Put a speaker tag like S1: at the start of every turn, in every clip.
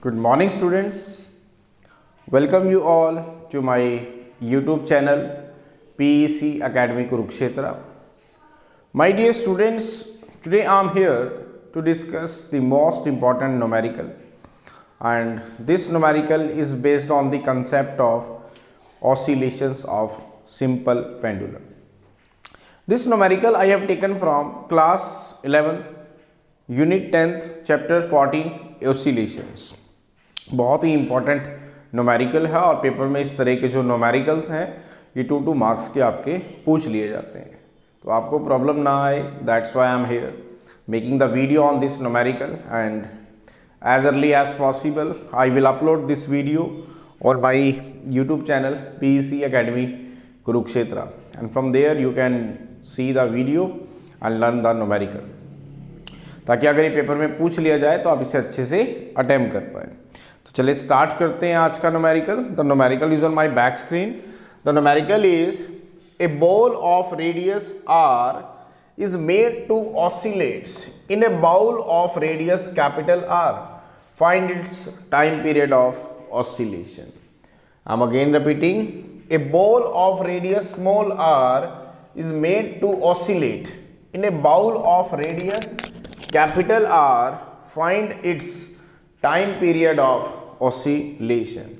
S1: Good morning, students. Welcome you all to my YouTube channel PEC Academy Kurukshetra. My dear students, today I am here to discuss the most important numerical, and this numerical is based on the concept of oscillations of simple pendulum. This numerical I have taken from class 11th, unit 10th, chapter 14, oscillations. बहुत ही important numerical है और paper में इस तरह के जो numericals हैं ये 2 मार्क्स के आपके पूछ लिए जाते हैं, तो आपको प्रॉब्लम ना आए, that's why I am here making the video on this numerical and as early as possible I will upload this video on my YouTube channel PEC Academy Kurukshetra and from there you can see the video and learn the numerical, ताकि अगर ये paper में पूछ लिया जाए तो आप इसे अच्छे से अटेम्प्ट कर पाए। तो चलिए स्टार्ट करते हैं आज का numerical. The numerical is on my back screen. The numerical is a ball of radius r is made to oscillates in a ball of radius capital R. Find its time period of oscillation. I'm again repeating, a ball of radius small r is made to oscillate in a ball of radius capital R. Find its time period of oscillation.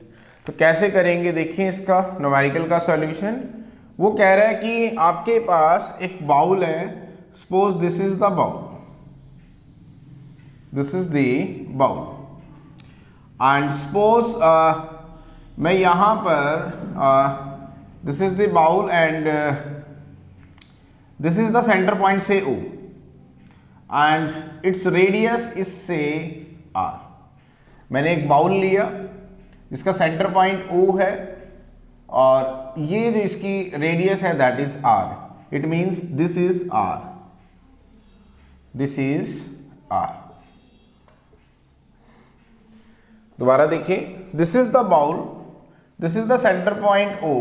S1: तो कैसे करेंगे, देखिए इसका numerical का solution. वो कह रहा है कि आपके पास एक बाउल है, suppose this is the bowl, this is the bowl and suppose मैं यहां पर this is the bowl and this is the centre point say O and its radius is say R। मैंने एक बाउल लिया जिसका centre point O है और ये जो इसकी रेडियस है that is R। It means this is R, this is R। दोबारा देखिए, this is the bowl, this is the centre point O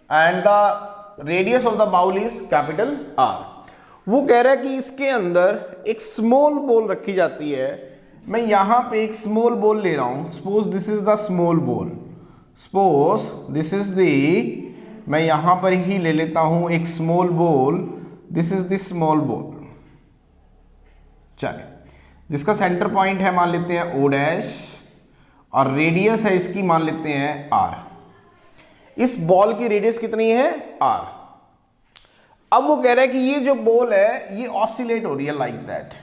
S1: and the radius of the bowl is capital R। वो कह रहा है कि इसके अंदर एक स्मॉल बॉल रखी जाती है। मैं यहां पे एक स्मॉल बॉल ले रहा हूं, suppose this is the small ball, suppose this is the, मैं यहां पर ही ले लेता हूं एक small ball, this is the small ball, चले, जिसका सेंटर पॉइंट है मान लेते हैं O डैश और रेडियस है इसकी मान लेते हैं R। इस बॉल की रेडियस कितनी है R। अब वो कह रहा है कि ये जो बॉल है ये ऑसिलेट हो रही है like that,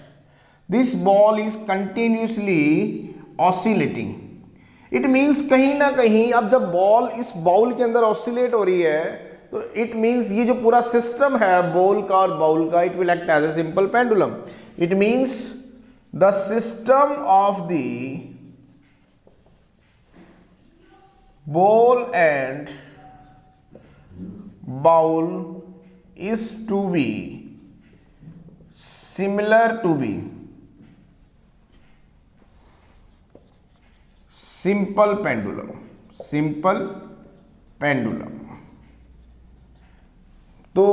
S1: this ball is continuously oscillating. It means कहीं ना कहीं अब जब बॉल इस बाउल के अंदर ऑसिलेट हो रही है तो इट मीन्स ये जो पूरा सिस्टम है बॉल का और बाउल का, it will act as a simple pendulum. It means the system of the ball and bowl is to be similar to be simple pendulum, simple pendulum। तो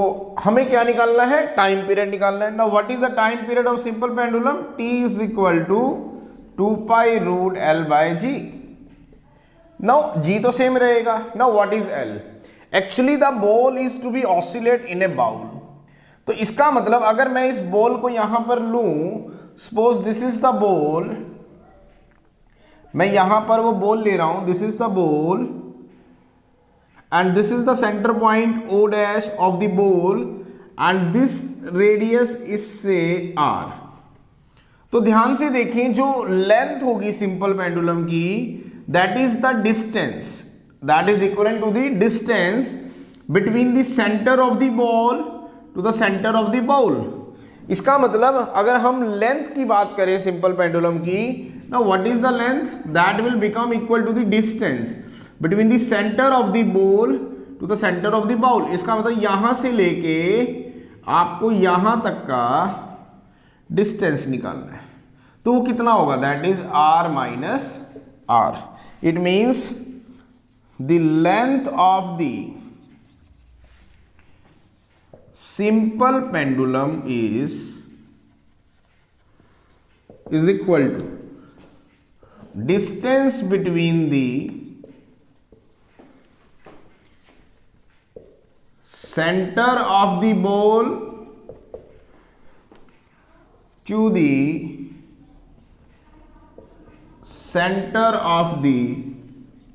S1: हमें क्या निकालना है, टाइम पीरियड निकालना है। Now what is the time period of simple pendulum, T is equal to 2 pi root L by G। Now G तो same रहेगा। Now what is L, actually the ball is to be oscillate in a bowl. तो इसका मतलब अगर मैं इस ball को यहां पर लूं, suppose this is the ball, मैं यहां पर वो बॉल ले रहा हूं, this is the ball and this is the centre point O dash of the ball and this radius is say R। तो ध्यान से देखें, जो लेंथ होगी सिंपल पेंडुलम की that is the distance, that is equivalent to the distance between the center of the ball to the center of the bowl। इसका मतलब अगर हम लेंथ की बात करें सिंपल पेंडुलम की, now what is the length, that will become equal to the distance between the center of the ball to the center of the bowl। इसका मतलब यहां से लेके आपको यहां तक का डिस्टेंस निकालना है, तो वो कितना होगा, that is R minus R। It means the length of the simple pendulum is equal to distance between the center of the ball to the center of the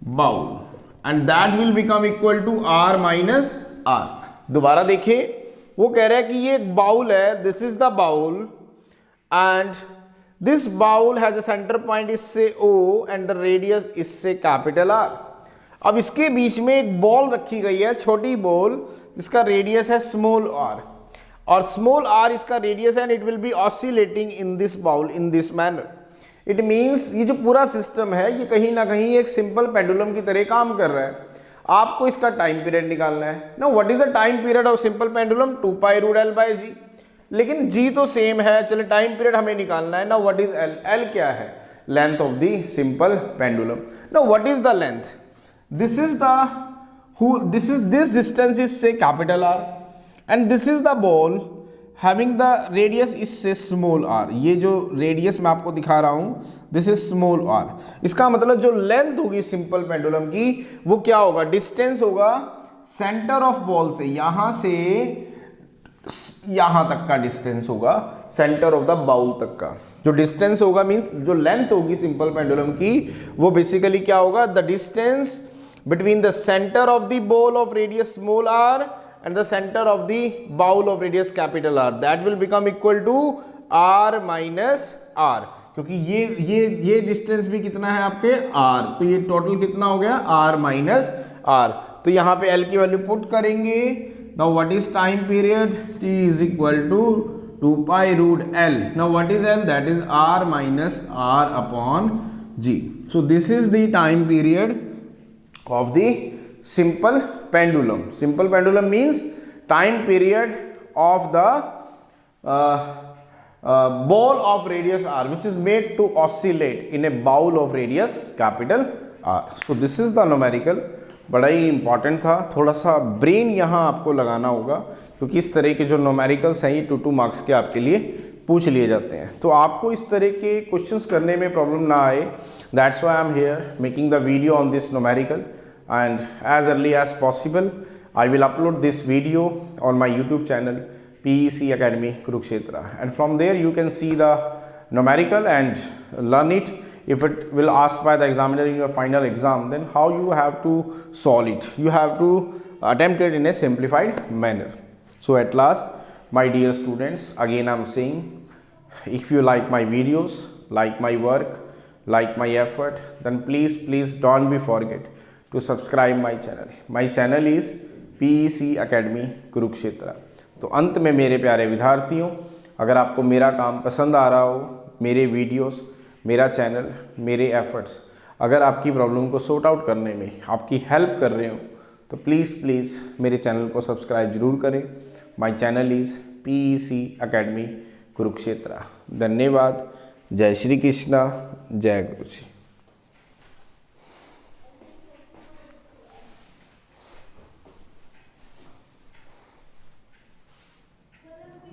S1: bowl and that will become equal to r minus r. दोबारा देखिए, वो कह रहा है कि ये एक bowl है, this is the bowl and this bowl has a centre point इससे o एंड द रेडियस इससे कैपिटल R. अब इसके बीच में एक बॉल रखी गई है, छोटी बॉल, जिसका रेडियस है स्मॉल r और स्मॉल r इसका रेडियस है and it will be oscillating in this bowl in this manner. It means ये जो पूरा सिस्टम है ये कहीं ना कहीं एक सिंपल पेंडुलम की तरह काम कर रहा है. आपको इसका टाइम पीरियड निकालना है. Now what is the time period of simple pendulum? 2 pi root L by G. लेकिन जी तो सेम है, चले टाइम पीरियड हमें निकालना है. Now what is L? L क्या है? Length of the simple pendulum. Now what is the length? This is the this distance is say capital R and this is the ball having the radius इससे small r. ये जो radius मैं आपको दिखा रहा हूं दिस इज स्मॉल r. इसका मतलब जो लेंथ होगी सिंपल पेंडुलम की वो क्या होगा? डिस्टेंस होगा सेंटर ऑफ बॉल से यहां तक का डिस्टेंस होगा, सेंटर ऑफ द बाउल तक का जो डिस्टेंस होगा मींस जो लेंथ होगी सिंपल पेंडुलम की वो बेसिकली क्या होगा? The distance between the centre of the ball of radius small r and the center of the bowl of radius capital R, that will become equal to r minus r. क्योंकि ये distance भी कितना है आपके r, तो ये total कितना हो गया? r minus r. तो यहाँ पे l की वैल्यू पुट करेंगे. now what is time period? t is equal to 2 pi root l. now what is l? that is r minus r upon g. so this is the time period of the simple pendulum. Simple pendulum means time period of the ball of radius r which is made to oscillate in a bowl of radius capital R. So this is the numerical. बड़ा ही important था, थोड़ा सा brain यहाँ आपको लगाना होगा क्योंकि इस तरह के जो न्यूमेरिकल्स हैं ये 2 मार्क्स के आपके लिए पूछ लिए जाते हैं. तो आपको इस तरह के क्वेश्चंस करने में प्रॉब्लम ना आए, that's why I am here making the video on this numerical. And as early as possible I will upload this video on my YouTube channel PEC Academy Kurukshetra, and from there you can see the numerical and learn it. If it will ask by the examiner in your final exam, then how you have to solve it, you have to attempt it in a simplified manner. So at last, my dear students, again I am saying, if you like my videos, like my work, like my effort, then please don't be forget to subscribe my channel. My channel is PEC Academy Kurukshetra. तो अंत में मेरे प्यारे विद्यार्थियों, अगर आपको मेरा काम पसंद आ रहा हो, मेरे वीडियोस, मेरा चैनल, मेरे एफर्ट्स अगर आपकी प्रॉब्लम को सॉर्ट आउट करने में आपकी हेल्प कर रहे हो तो प्लीज़ मेरे चैनल को सब्सक्राइब जरूर करें. My channel is PEC Academy Kurukshetra. धन्यवाद. जय श्री कृष्णा, जय गुरु जी.